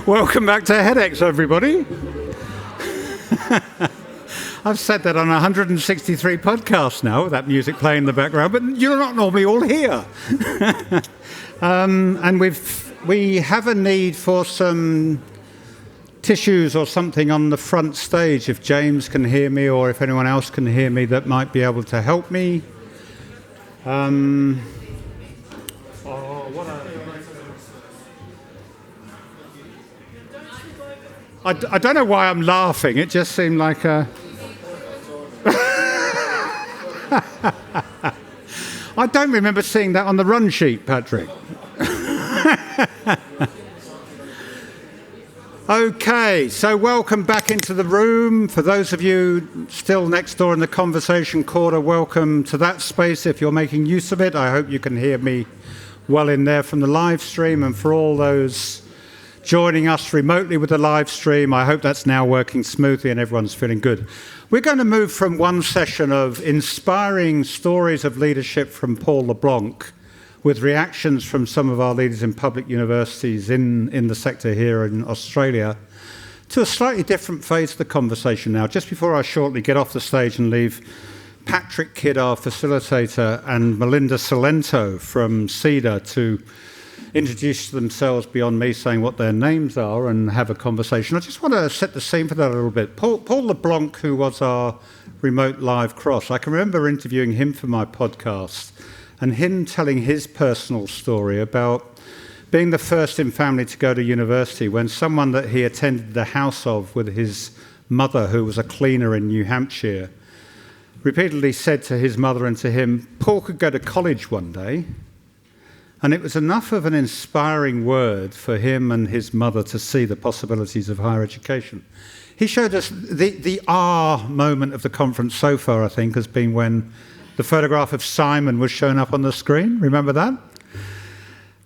Welcome back to HEDx, everybody. I've said that on 163 podcasts now, with that music playing in the background, but you're not normally all here. And we have a need for some tissues or something on the front stage, if James can hear me or if anyone else can hear me that might be able to help me. I don't know why I'm laughing. It just seemed like a... I don't remember seeing that on the run sheet, Patrick. Okay, so welcome back into the room. For those of you still next door in the conversation corner, welcome to that space if you're making use of it. I hope you can hear me well in there from the live stream. And for all those joining us remotely with the live stream, I hope that's now working smoothly and everyone's feeling good. We're going to move from one session of inspiring stories of leadership from Paul LeBlanc, with reactions from some of our leaders in public universities in the sector here in Australia, to a slightly different phase of the conversation now. Just before I shortly get off the stage and leave Patrick Kidd, our facilitator, and Melinda Cilento from CEDA to introduce themselves beyond me saying what their names are and have a conversation. I just want to set the scene for that a little bit. Paul LeBlanc, who was our remote live cross, I can remember interviewing him for my podcast and him telling his personal story about being the first in family to go to university when someone that he attended the house of with his mother, who was a cleaner in New Hampshire, repeatedly said to his mother and to him, Paul could go to college one day. And it was enough of an inspiring word for him and his mother to see the possibilities of higher education. He showed us the moment of the conference so far, I think, has been when the photograph of Simon was shown up on the screen. Remember that?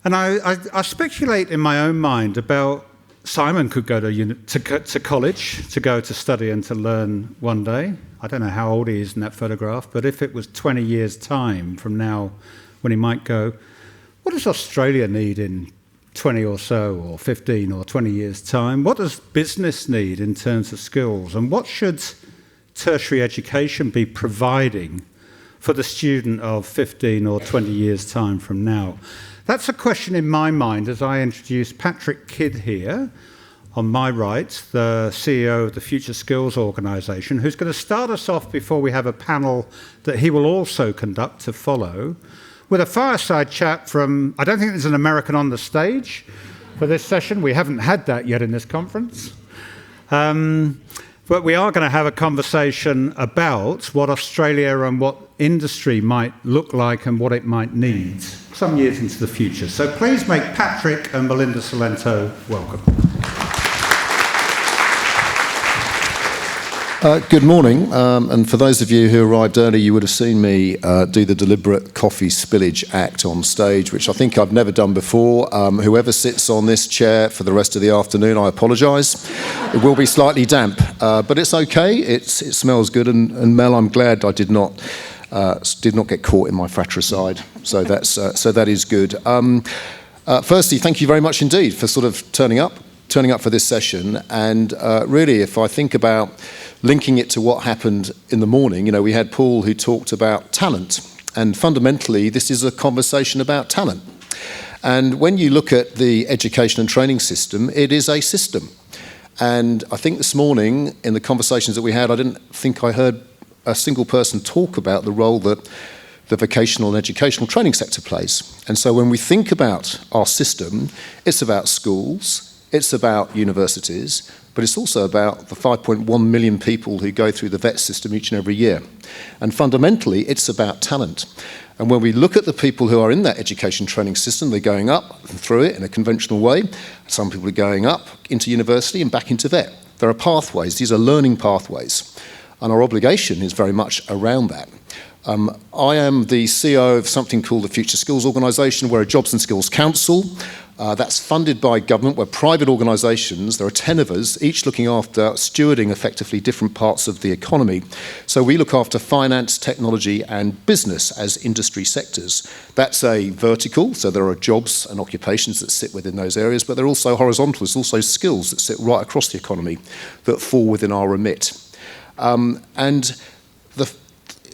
And I speculate in my own mind about Simon could go to college, to go to study and to learn one day. I don't know how old he is in that photograph, but if it was 20 years' time from now when he might go, what does Australia need in 20 or so, or 15 or 20 years' time? What does business need in terms of skills? And what should tertiary education be providing for the student of 15 or 20 years' time from now? That's a question in my mind as I introduce Patrick Kidd here, on my right, the CEO of the Future Skills Organisation, who's going to start us off before we have a panel that he will also conduct to follow, with a fireside chat from, I don't think there's an American on the stage for this session. We haven't had that yet in this conference. But we are going to have a conversation about what Australia and what industry might look like and what it might need some years into the future. So please make Patrick and Melinda Cilento welcome. Good morning, and for those of you who arrived early, you would have seen me do the deliberate coffee spillage act on stage, which I think I've never done before. Whoever sits on this chair for the rest of the afternoon, I apologise. It will be slightly damp, but it's okay. It smells good, and Mel, I'm glad I did not get caught in my fratricide, so that is good. Firstly, thank you very much indeed for sort of turning up for this session, and really, if I think about linking it to what happened in the morning, we had Paul who talked about talent, and fundamentally this is a conversation about talent. And when you look at the education and training system, it is a system. And I think this morning in the conversations that we had, I didn't think I heard a single person talk about the role that the vocational and educational training sector plays. And so when we think about our system, it's about schools, it's about universities, but it's also about the 5.1 million people who go through the VET system each and every year. And fundamentally, it's about talent. And when we look at the people who are in that education training system, they're going up through it in a conventional way. Some people are going up into university and back into VET. There are pathways. These are learning pathways. And our obligation is very much around that. I am the CEO of something called the Future Skills Organisation. We're a jobs and skills council. That's funded by government. We're private organisations. There are 10 of us, each looking after stewarding effectively different parts of the economy. So we look after finance, technology and business as industry sectors. That's a vertical, so there are jobs and occupations that sit within those areas, but they're also horizontal. There's also skills that sit right across the economy that fall within our remit.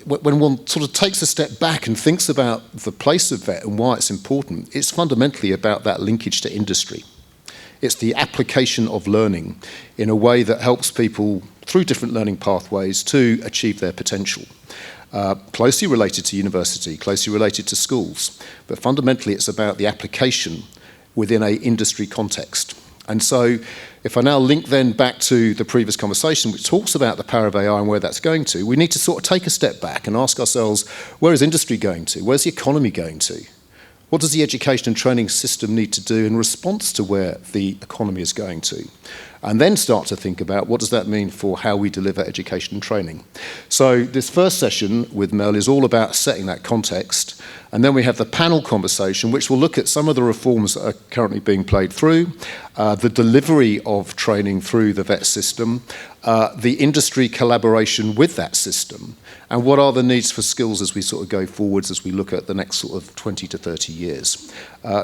When one sort of takes a step back and thinks about the place of VET and why it's important, it's fundamentally about that linkage to industry. It's the application of learning in a way that helps people through different learning pathways to achieve their potential. Closely related to university, closely related to schools, but fundamentally it's about the application within an industry context. And so if I now link then back to the previous conversation, which talks about the power of AI and where that's going to, we need to sort of take a step back and ask ourselves, where is industry going to? Where's the economy going to? What does the education and training system need to do in response to where the economy is going to? And then start to think about what does that mean for how we deliver education and training. So this first session with Mel is all about setting that context. And then we have the panel conversation, which will look at some of the reforms that are currently being played through, the delivery of training through the VET system, the industry collaboration with that system, and what are the needs for skills as we sort of go forwards as we look at the next sort of 20 to 30 years.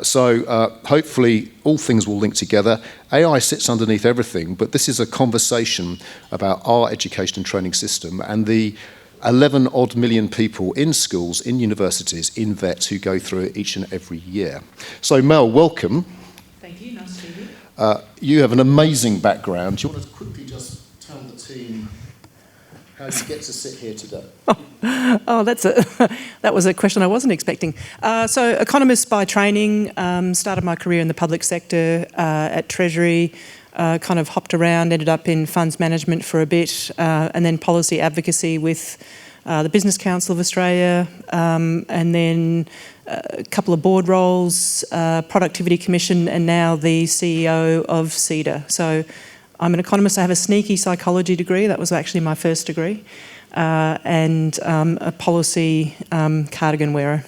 So hopefully all things will link together. AI sits underneath everything, but this is a conversation about our education and training system and the 11 odd million people in schools, in universities, in VET who go through it each and every year. So Mel, welcome. Thank you, nice to meet you. You have an amazing background. Do you want to quickly just tell the team how you get to sit here today? That was a question I wasn't expecting. So economist by training, started my career in the public sector at Treasury, kind of hopped around, ended up in funds management for a bit, and then policy advocacy with the Business Council of Australia, and then a couple of board roles, Productivity Commission, and now the CEO of CEDA. So I'm an economist. I have a sneaky psychology degree. That was actually my first degree, and a policy cardigan wearer.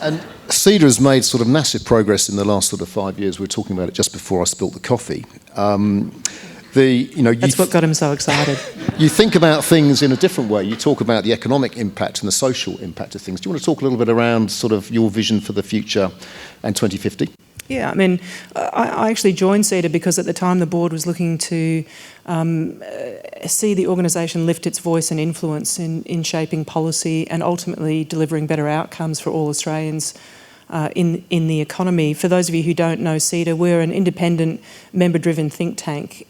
And CEDA has made sort of massive progress in the last sort of 5 years. We were talking about it just before I spilt the coffee. That's what got him so excited. You think about things in a different way. You talk about the economic impact and the social impact of things. Do you want to talk a little bit around sort of your vision for the future and 2050? Yeah, I mean, I actually joined CEDA because at the time the board was looking to see the organisation lift its voice and influence in shaping policy and ultimately delivering better outcomes for all Australians in the economy. For those of you who don't know CEDA, we're an independent, member-driven think tank.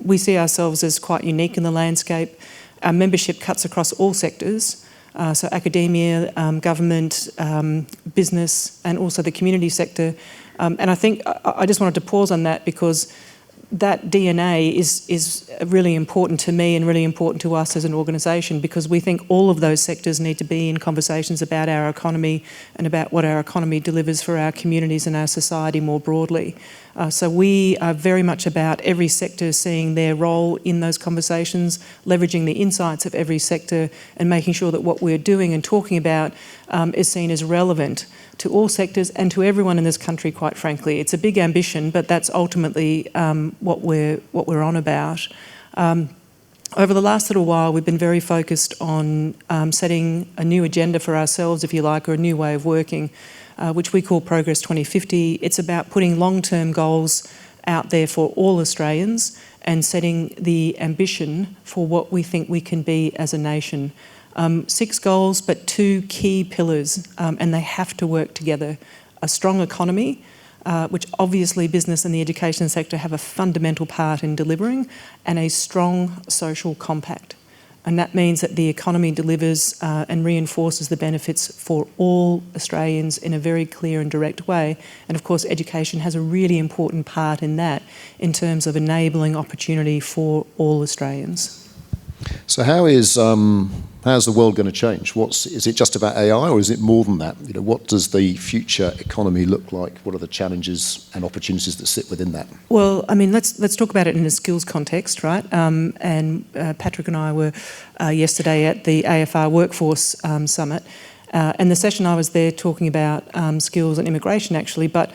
We see ourselves as quite unique in the landscape. Our membership cuts across all sectors, so academia, government, business, and also the community sector. And I think I just wanted to pause on that because that DNA is really important to me and really important to us as an organisation, because we think all of those sectors need to be in conversations about our economy and about what our economy delivers for our communities and our society more broadly. So we are very much about every sector seeing their role in those conversations, leveraging the insights of every sector and making sure that what we're doing and talking about is seen as relevant to all sectors and to everyone in this country, quite frankly. It's a big ambition, but that's ultimately what we're on about. Over the last little while, we've been very focused on setting a new agenda for ourselves, if you like, or a new way of working, which we call Progress 2050. It's about putting long-term goals out there for all Australians and setting the ambition for what we think we can be as a nation. 6 goals, but 2 key pillars, and they have to work together. A strong economy, which obviously business and the education sector have a fundamental part in delivering, and a strong social compact. And that means that the economy delivers and reinforces the benefits for all Australians in a very clear and direct way. And of course, education has a really important part in that in terms of enabling opportunity for all Australians. So how's the world going to change? Is it just about AI, or is it more than that? What does the future economy look like? What are the challenges and opportunities that sit within that? Well, I mean, let's talk about it in a skills context, right? And Patrick and I were yesterday at the AFR Workforce Summit, And the session I was there talking about skills and immigration actually, but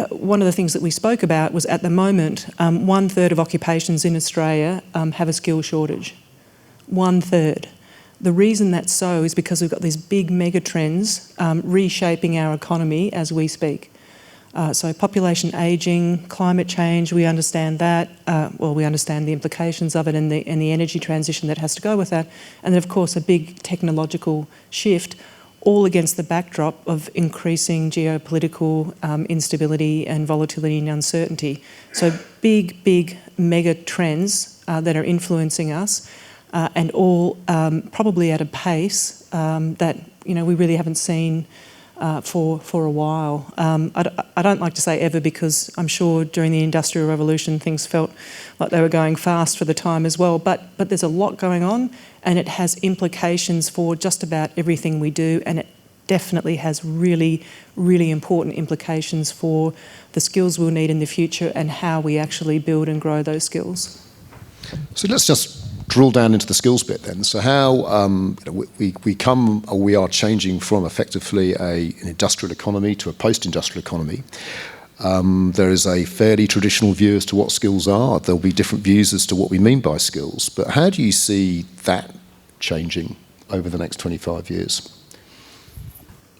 one of the things that we spoke about was at the moment, 1/3 of occupations in Australia have a skill shortage. 1/3. The reason that's so is because we've got these big mega trends reshaping our economy as we speak. So population ageing, climate change, we understand that. We understand the implications of it and the energy transition that has to go with that. And then, of course, a big technological shift, all against the backdrop of increasing geopolitical instability and volatility and uncertainty. So big mega trends that are influencing us and all probably at a pace that we really haven't seen for a while. I don't like to say ever, because I'm sure during the Industrial Revolution things felt like they were going fast for the time as well, but there's a lot going on, and it has implications for just about everything we do, and it definitely has really important implications for the skills we'll need in the future and how we actually build and grow those skills. So let's just drill down into the skills bit then. So how we are changing from effectively an industrial economy to a post-industrial economy. There is a fairly traditional view as to what skills are. There'll be different views as to what we mean by skills. But how do you see that changing over the next 25 years?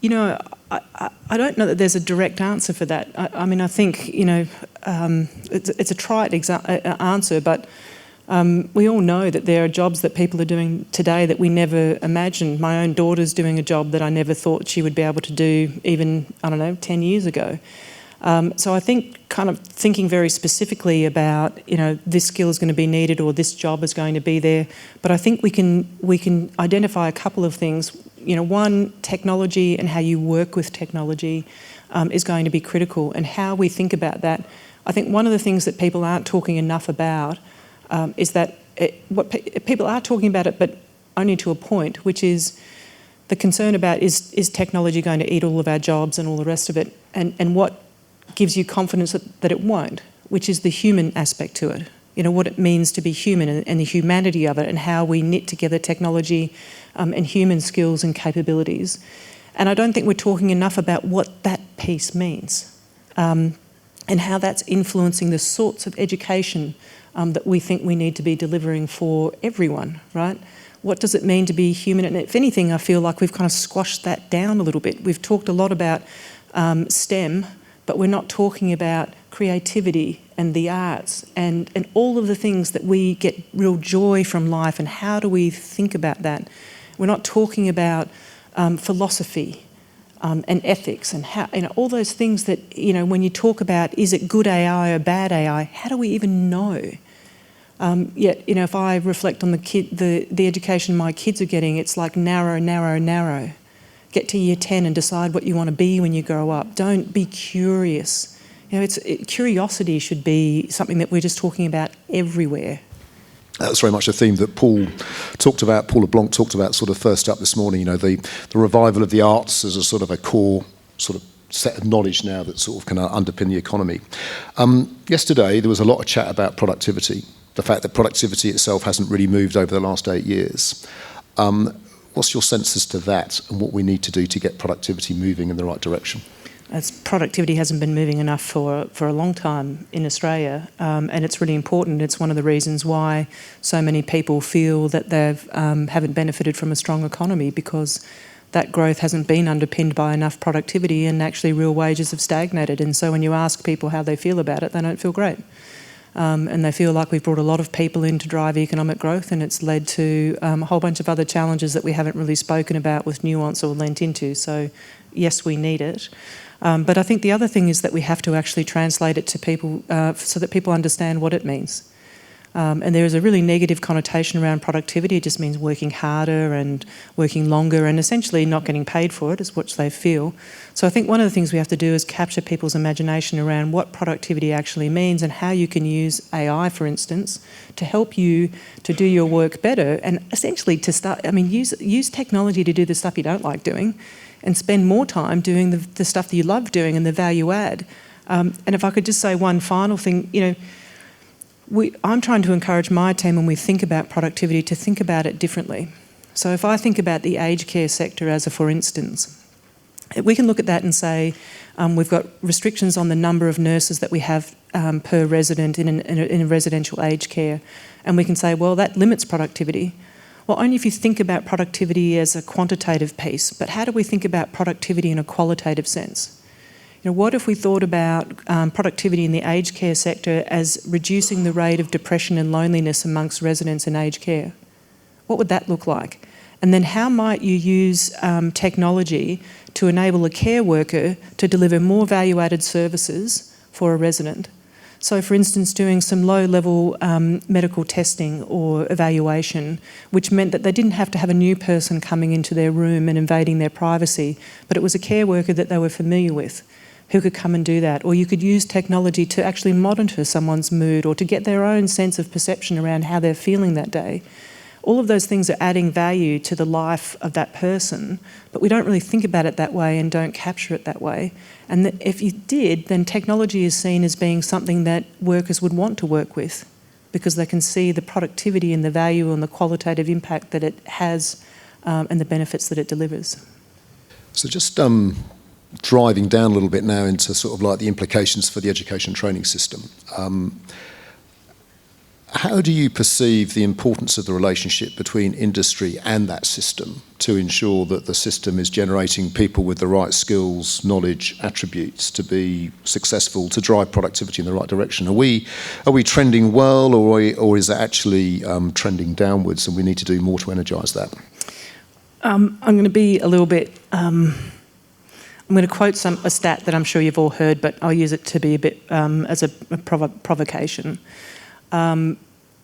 I don't know that there's a direct answer for that. I think, it's a trite answer, but we all know that there are jobs that people are doing today that we never imagined. My own daughter's doing a job that I never thought she would be able to do even, 10 years ago. So I think kind of thinking very specifically about, this skill is going to be needed or this job is going to be there. But I think we can identify a couple of things. One, technology and how you work with technology is going to be critical, and how we think about that. I think one of the things that people aren't talking enough about is that people are talking about it, but only to a point, which is the concern about is technology going to eat all of our jobs and all the rest of it, and what gives you confidence that it won't, which is the human aspect to it. What it means to be human and the humanity of it, and how we knit together technology and human skills and capabilities. And I don't think we're talking enough about what that piece means and how that's influencing the sorts of education that we think we need to be delivering for everyone, right? What does it mean to be human? And if anything, I feel like we've kind of squashed that down a little bit. We've talked a lot about STEM, but we're not talking about creativity and the arts and all of the things that we get real joy from life, and how do we think about that? We're not talking about philosophy and ethics and how, all those things that, when you talk about is it good AI or bad AI, how do we even know? Yet, if I reflect on the education my kids are getting, it's like narrow. Get to year 10 and decide what you want to be when you grow up. Don't be curious. Curiosity should be something that we're just talking about everywhere. That's very much a theme that Paul LeBlanc talked about sort of first up this morning, the revival of the arts as a sort of a core sort of set of knowledge now that sort of can underpin the economy. Yesterday, there was a lot of chat about productivity, the fact that productivity itself hasn't really moved over the last 8 years. What's your sense as to that and what we need to do to get productivity moving in the right direction? Productivity hasn't been moving enough for a long time in Australia, and it's really important. It's one of the reasons why so many people feel that they haven't benefited from a strong economy, because that growth hasn't been underpinned by enough productivity, and actually real wages have stagnated. And so when you ask people how they feel about it, they don't feel great. And they feel like we've brought a lot of people in to drive economic growth, and it's led to a whole bunch of other challenges that we haven't really spoken about with nuance or lent into. So yes, we need it. But I think the other thing is that we have to actually translate it to people so that people understand what it means. And there is a really negative connotation around productivity. It just means working harder and working longer and essentially not getting paid for it, is what they feel. So I think one of the things we have to do is capture people's imagination around what productivity actually means, and how you can use AI, for instance, to help you to do your work better, and essentially to start, use technology to do the stuff you don't like doing, and spend more time doing the stuff that you love doing and the value add. And if I could just say one final thing, I'm trying to encourage my team, when we think about productivity, to think about it differently. So if I think about the aged care sector as a for instance, we can look at that and say we've got restrictions on the number of nurses that we have per resident in a residential aged care, and we can say, well, that limits productivity. Well, only if you think about productivity as a quantitative piece, but how do we think about productivity in a qualitative sense? You know, what if we thought about productivity in the aged care sector as reducing the rate of depression and loneliness amongst residents in aged care? What would that look like? And then how might you use technology to enable a care worker to deliver more value-added services for a resident? So, for instance, doing some low-level medical testing or evaluation, which meant that they didn't have to have a new person coming into their room and invading their privacy, but it was a care worker that they were familiar with who could come and do that. Or you could use technology to actually monitor someone's mood or to get their own sense of perception around how they're feeling that day. All of those things are adding value to the life of that person, but we don't really think about it that way and don't capture it that way. And that if you did, then technology is seen as being something that workers would want to work with because they can see the productivity and the value and the qualitative impact that it has and the benefits that it delivers. So just driving down a little bit now into sort of like the implications for the education training system. How do you perceive the importance of the relationship between industry and that system to ensure that the system is generating people with the right skills, knowledge, attributes to be successful, to drive productivity in the right direction? Are we trending well, or is it actually trending downwards and we need to do more to energise that? I'm going to be a little bit... I'm going to quote a stat that I'm sure you've all heard, but I'll use it to be a bit as a provocation.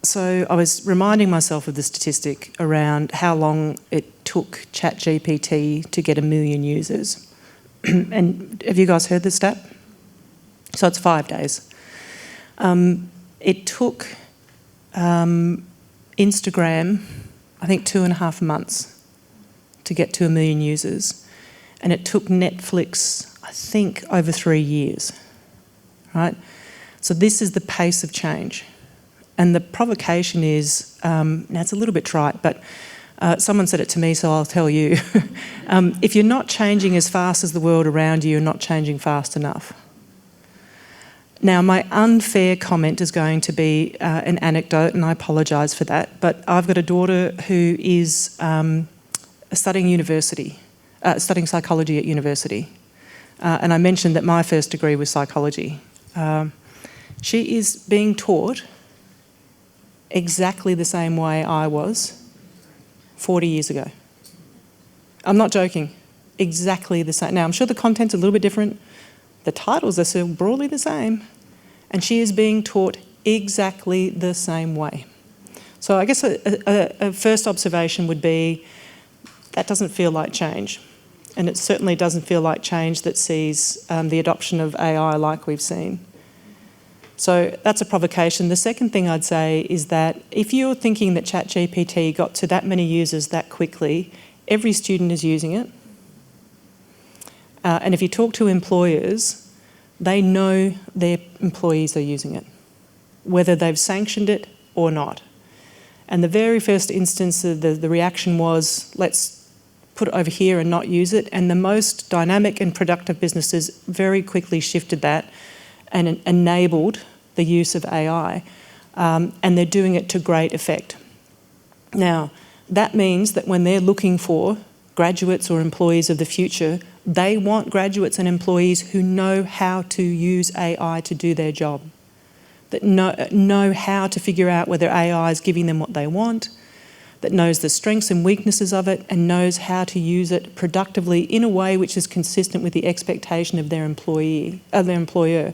So I was reminding myself of the statistic around how long it took ChatGPT to get 1 million users. And have you guys heard this stat? So it's 5 days. It took Instagram, I think, 2.5 months to get to 1 million users. And it took Netflix, I think, over 3 years. Right? So this is the pace of change. And the provocation is, now it's a little bit trite, but someone said it to me, so I'll tell you. If you're not changing as fast as the world around you, you're not changing fast enough. Now, my unfair comment is going to be an anecdote, and I apologise for that, but I've got a daughter who is studying psychology at university. And I mentioned that my first degree was psychology. She is being taught exactly the same way I was 40 years ago. I'm not joking. Exactly the same. Now, I'm sure the content's a little bit different. The titles are still broadly the same. And she is being taught exactly the same way. So I guess a first observation would be that doesn't feel like change. And it certainly doesn't feel like change that sees the adoption of AI like we've seen. So that's a provocation. The second thing I'd say is that if you're thinking that ChatGPT got to that many users that quickly, every student is using it. And if you talk to employers, they know their employees are using it, whether they've sanctioned it or not. And the very first instance, the reaction was, let's put it over here and not use it. And the most dynamic and productive businesses very quickly shifted that and enabled the use of AI, and they're doing it to great effect. Now, that means that when they're looking for graduates or employees of the future, they want graduates and employees who know how to use AI to do their job, that know how to figure out whether AI is giving them what they want, that knows the strengths and weaknesses of it and knows how to use it productively in a way which is consistent with the expectation of their employer.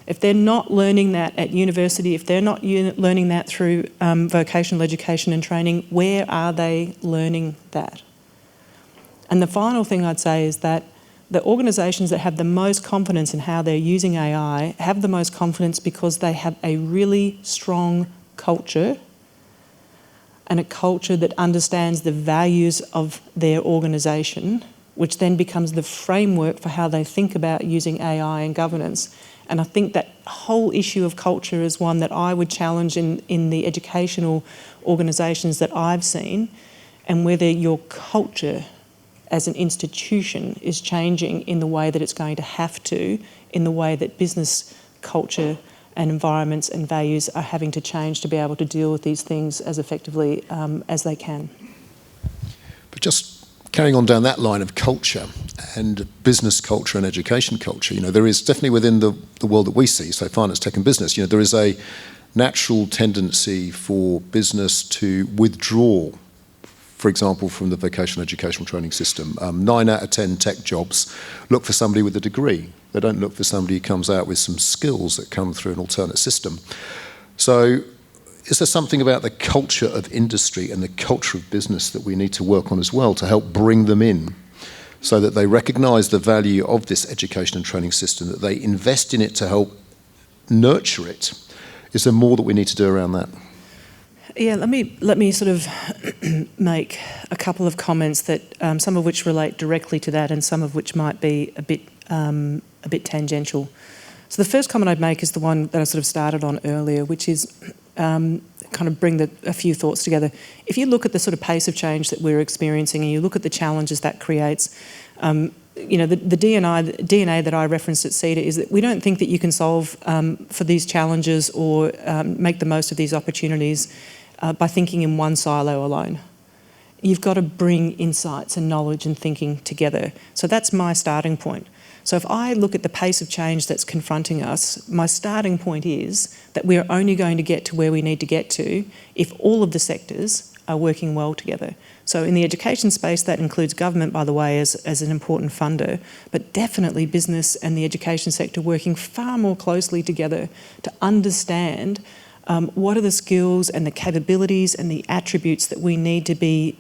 If they're not learning that at university, if they're not learning that through vocational education and training, where are they learning that? And the final thing I'd say is that the organisations that have the most confidence in how they're using AI have the most confidence because they have a really strong culture, and a culture that understands the values of their organisation, which then becomes the framework for how they think about using AI and governance. And I think that whole issue of culture is one that I would challenge in the educational organisations that I've seen. and whether your culture as an institution is changing in the way that it's going to have to, in the way that business culture and environments and values are having to change to be able to deal with these things as effectively as they can. But just carrying on down that line of culture and business culture and education culture, there is definitely within the world that we see, so finance, tech and business, there is a natural tendency for business to withdraw, for example, from the vocational educational training system. 9 out of 10 tech jobs look for somebody with a degree. They don't look for somebody who comes out with some skills that come through an alternate system. So is there something about the culture of industry and the culture of business that we need to work on as well to help bring them in so that they recognise the value of this education and training system, that they invest in it to help nurture it? Is there more that we need to do around that? Yeah, let me sort of make a couple of comments that some of which relate directly to that and some of which might be a bit tangential. So the first comment I'd make is the one that I sort of started on earlier, which is kind of bring a few thoughts together. If you look at the sort of pace of change that we're experiencing and you look at the challenges that creates, the DNA that I referenced at CEDA is that we don't think that you can solve for these challenges or make the most of these opportunities by thinking in one silo alone. You've got to bring insights and knowledge and thinking together. So that's my starting point. So if I look at the pace of change that's confronting us, my starting point is that we're only going to get to where we need to get to if all of the sectors are working well together. So in the education space, that includes government, by the way, as an important funder, but definitely business and the education sector working far more closely together to understand what are the skills and the capabilities and the attributes that we need to be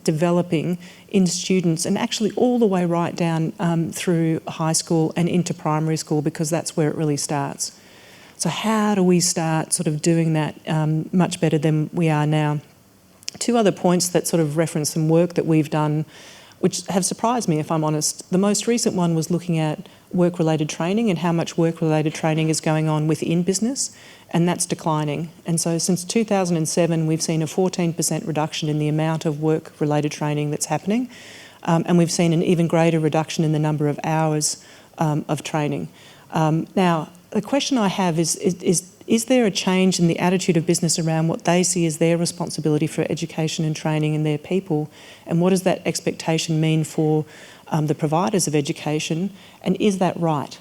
developing in students, and actually all the way right down through high school and into primary school, because that's where it really starts. So how do we start sort of doing that much better than we are now? Two other points that sort of reference some work that we've done, which have surprised me, if I'm honest. The most recent one was looking at work-related training and how much work-related training is going on within business, and that's declining. And so since 2007, we've seen a 14% reduction in the amount of work-related training that's happening, and we've seen an even greater reduction in the number of hours of training. Now, the question I have is there a change in the attitude of business around what they see as their responsibility for education and training in their people, and what does that expectation mean for the providers of education, and is that right?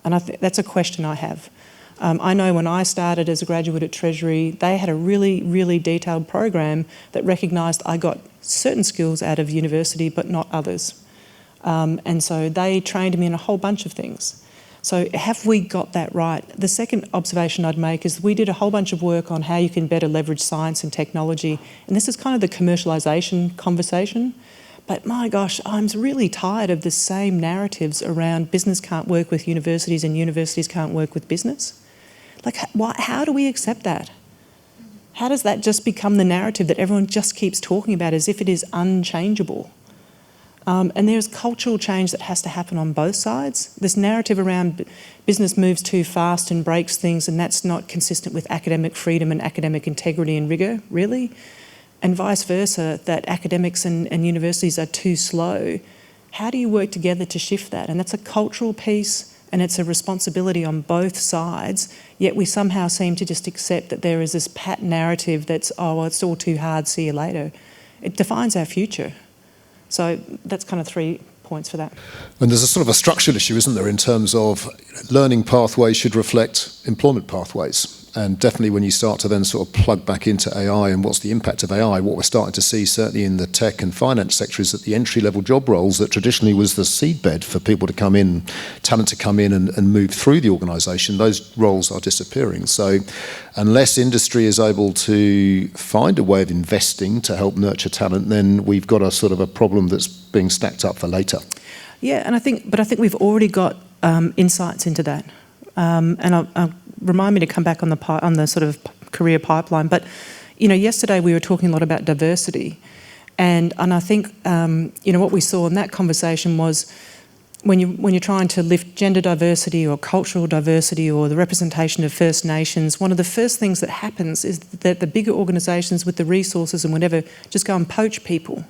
And I think that's a question I have. I know when I started as a graduate at Treasury, they had a really, really detailed program that recognised I got certain skills out of university but not others. And so they trained me in a whole bunch of things. So have we got that right? The second observation I'd make is we did a whole bunch of work on how you can better leverage science and technology, and this is kind of the commercialisation conversation. But my gosh, I'm really tired of the same narratives around business can't work with universities and universities can't work with business. Like, how do we accept that? How does that just become the narrative that everyone just keeps talking about as if it is unchangeable? And there's cultural change that has to happen on both sides. This narrative around business moves too fast and breaks things, and that's not consistent with academic freedom and academic integrity and rigour, really. And vice versa, that academics and universities are too slow. How do you work together to shift that? And that's a cultural piece, and it's a responsibility on both sides, yet we somehow seem to just accept that there is this pat narrative that's, oh, well, it's all too hard, see you later. It defines our future. So that's kind of 3 points for that. And there's a sort of a structural issue, isn't there, in terms of learning pathways should reflect employment pathways. And definitely when you start to then sort of plug back into AI and what's the impact of AI, what we're starting to see certainly in the tech and finance sector is that the entry-level job roles that traditionally was the seedbed for people to come in, talent to come in and move through the organisation, those roles are disappearing. So unless industry is able to find a way of investing to help nurture talent, then we've got a sort of a problem that's being stacked up for later. Yeah, and I think we've already got insights into that. And I'll remind me to come back on the sort of career pipeline. But, yesterday we were talking a lot about diversity. And I think, what we saw in that conversation was when you're trying to lift gender diversity or cultural diversity or the representation of First Nations, one of the first things that happens is that the bigger organisations with the resources and whatever just go and poach people,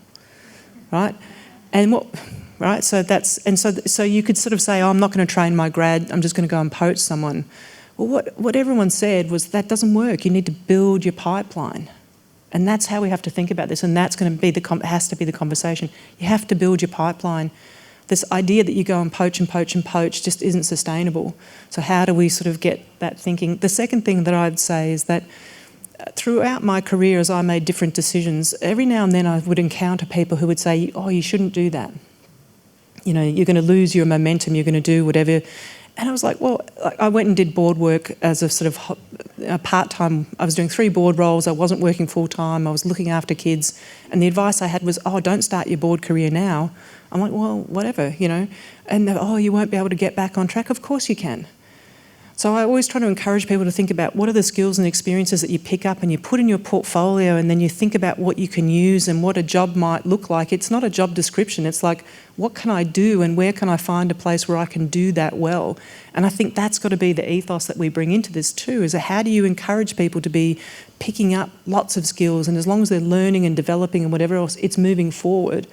right? Right? So you could sort of say, oh, I'm not going to train my grad, I'm just going to go and poach someone. Well, what everyone said was that doesn't work. You need to build your pipeline. And that's how we have to think about this, and that's going to be has to be the conversation. You have to build your pipeline. This idea that you go and poach and poach and poach just isn't sustainable. So how do we sort of get that thinking? The second thing that I'd say is that throughout my career, as I made different decisions, every now and then I would encounter people who would say, oh, you shouldn't do that. You know, you're going to lose your momentum, you're going to do whatever. And I was like, well, I went and did board work as a sort of part-time. I was doing 3 board roles, I wasn't working full-time, I was looking after kids. And the advice I had was, oh, don't start your board career now. I'm like, well, whatever, you know. And oh, you won't be able to get back on track. Of course you can. So I always try to encourage people to think about what are the skills and experiences that you pick up and you put in your portfolio, and then you think about what you can use and what a job might look like. It's not a job description. It's like, what can I do and where can I find a place where I can do that well? And I think that's got to be the ethos that we bring into this too, is how do you encourage people to be picking up lots of skills, and as long as they're learning and developing and whatever else, it's moving forward.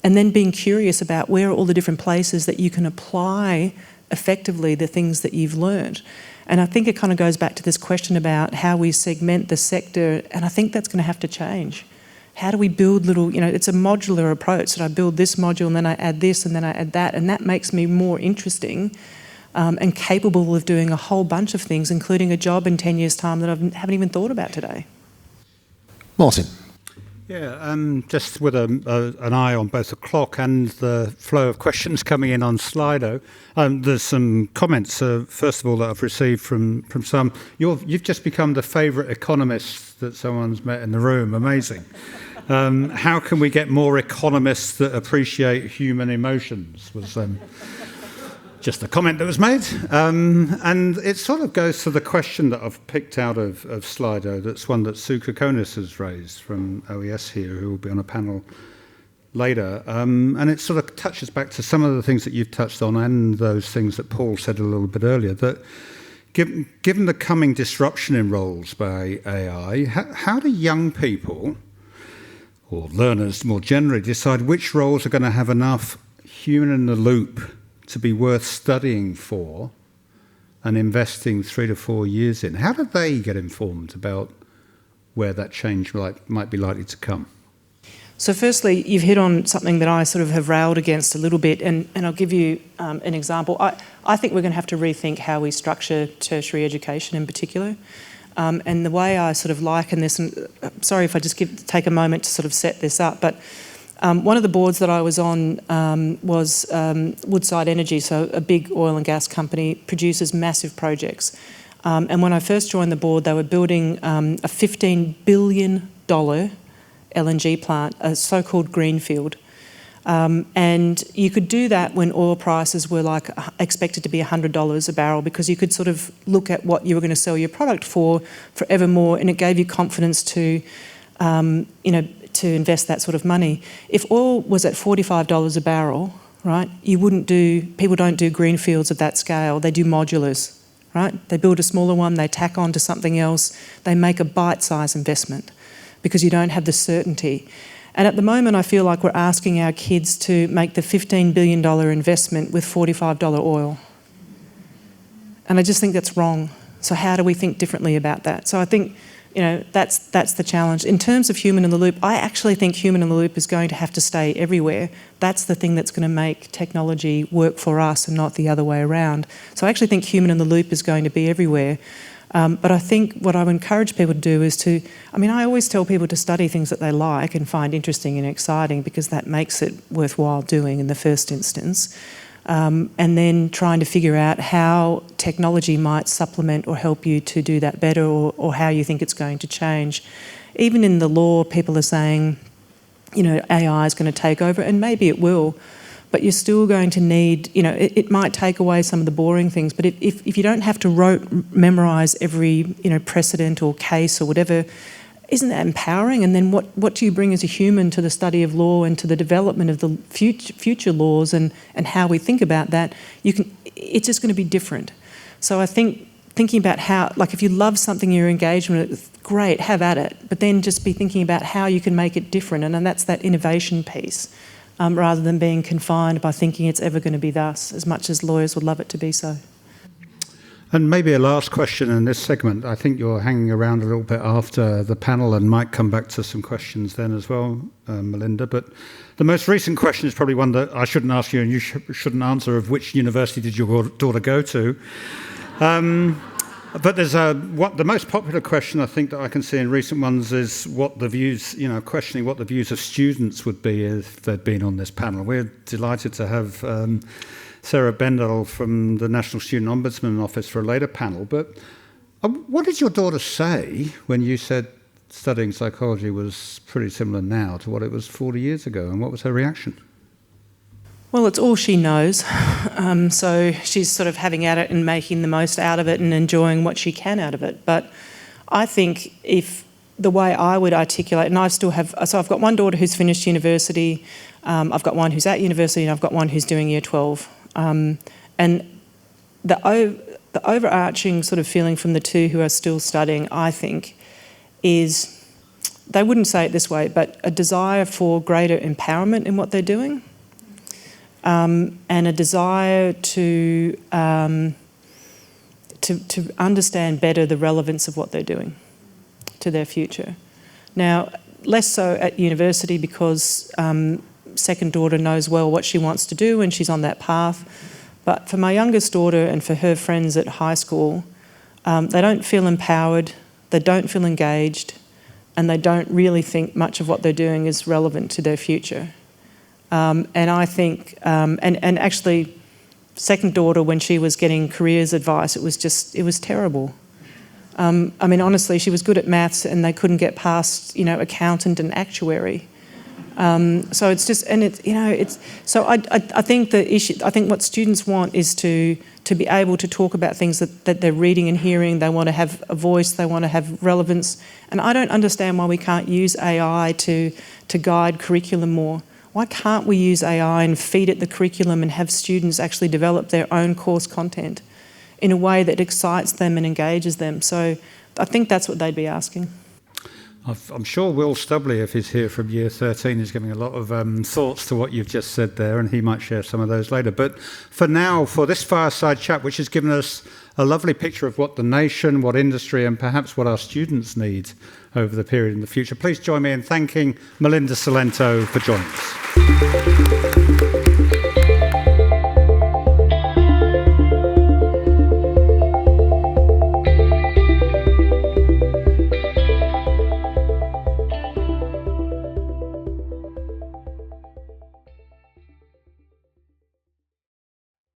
And then being curious about where are all the different places that you can apply effectively the things that you've learned. And I think it kind of goes back to this question about how we segment the sector, and I think that's going to have to change. How do we build little, you know, it's a modular approach, that I build this module and then I add this and then I add that, and that makes me more interesting and capable of doing a whole bunch of things, including a job in 10 years' time that I haven't even thought about today. Martin. Yeah, just with an eye on both the clock and the flow of questions coming in on Slido, there's some comments, first of all, that I've received from some. You've just become the favourite economist that someone's met in the room. Amazing. How can we get more economists that appreciate human emotions, was just a comment that was made. And it sort of goes to the question that I've picked out of Slido. That's one that Sue Kokonis has raised from OES here, who will be on a panel later. And it sort of touches back to some of the things that you've touched on and those things that Paul said a little bit earlier, that given the coming disruption in roles by AI, how do young people, or learners more generally, decide which roles are going to have enough human in the loop to be worth studying for and investing 3 to 4 years in? How do they get informed about where that change might be likely to come? So firstly, you've hit on something that I sort of have railed against a little bit, and I'll give you an example. I think we're going to have to rethink how we structure tertiary education in particular. And the way I sort of liken this, and sorry if I just take a moment to sort of set this up, but one of the boards that I was on was Woodside Energy, so a big oil and gas company, produces massive projects. And when I first joined the board, they were building a $15 billion LNG plant, a so-called greenfield. And you could do that when oil prices were like expected to be $100 a barrel, because you could sort of look at what you were going to sell your product for forevermore, and it gave you confidence to, to invest that sort of money. If oil was at $45 a barrel, right, people don't do greenfields of that scale, they do modulars, right? They build a smaller one, they tack on to something else, they make a bite-sized investment because you don't have the certainty. And at the moment, I feel like we're asking our kids to make the $15 billion investment with $45 oil. And I just think that's wrong. So how do we think differently about that? So I think, that's the challenge. In terms of human in the loop, I actually think human in the loop is going to have to stay everywhere. That's the thing that's going to make technology work for us and not the other way around. So I actually think human in the loop is going to be everywhere. But I think what I would encourage people to do is I always tell people to study things that they like and find interesting and exciting, because that makes it worthwhile doing in the first instance. And then trying to figure out how technology might supplement or help you to do that better, or how you think it's going to change. Even in the law, people are saying, AI is going to take over, and maybe it will, but you're still going to need, it might take away some of the boring things, but if you don't have to memorise every, precedent or case or whatever, isn't that empowering? And then what do you bring as a human to the study of law and to the development of the future laws and how we think about that? It's just going to be different. So I think thinking about how, like if you love something, you're engaged with it, great, have at it. But then just be thinking about how you can make it different. And then that's that innovation piece, rather than being confined by thinking it's ever going to be thus, as much as lawyers would love it to be so. And maybe a last question in this segment. I think you're hanging around a little bit after the panel and might come back to some questions then as well, Melinda. But the most recent question is probably one that I shouldn't ask you and you shouldn't answer, of which university did your daughter go to? But there's the most popular question I think that I can see in recent ones is what the views, questioning what the views of students would be if they'd been on this panel. We're delighted to have Sarah Bendel from the National Student Ombudsman Office for a later panel. But what did your daughter say when you said studying psychology was pretty similar now to what it was 40 years ago? And what was her reaction? Well, it's all she knows. So she's sort of having at it and making the most out of it and enjoying what she can out of it. But I think if the way I would articulate, and I've got one daughter who's finished university, I've got one who's at university, and I've got one who's doing year 12. And the overarching sort of feeling from the two who are still studying, I think, is, they wouldn't say it this way, but a desire for greater empowerment in what they're doing, and a desire to understand better the relevance of what they're doing to their future. Now, less so at university because second daughter knows well what she wants to do and she's on that path. But for my youngest daughter and for her friends at high school, they don't feel empowered, they don't feel engaged, and they don't really think much of what they're doing is relevant to their future. And I think, and actually, second daughter, when she was getting careers advice, it was terrible. I mean, honestly, she was good at maths and they couldn't get past, accountant and actuary. So it's just, and it's, so I think the issue, I think what students want is to be able to talk about things that they're reading and hearing. They want to have a voice, they want to have relevance. And I don't understand why we can't use AI to guide curriculum more. Why can't we use AI and feed it the curriculum and have students actually develop their own course content in a way that excites them and engages them? So I think that's what they'd be asking. I'm sure Will Stubley, if he's here from year 13, is giving a lot of thoughts to what you've just said there, and he might share some of those later. But for now, for this fireside chat, which has given us a lovely picture of what the nation, what industry, and perhaps what our students need over the period in the future, please join me in thanking Melinda Cilento for joining us.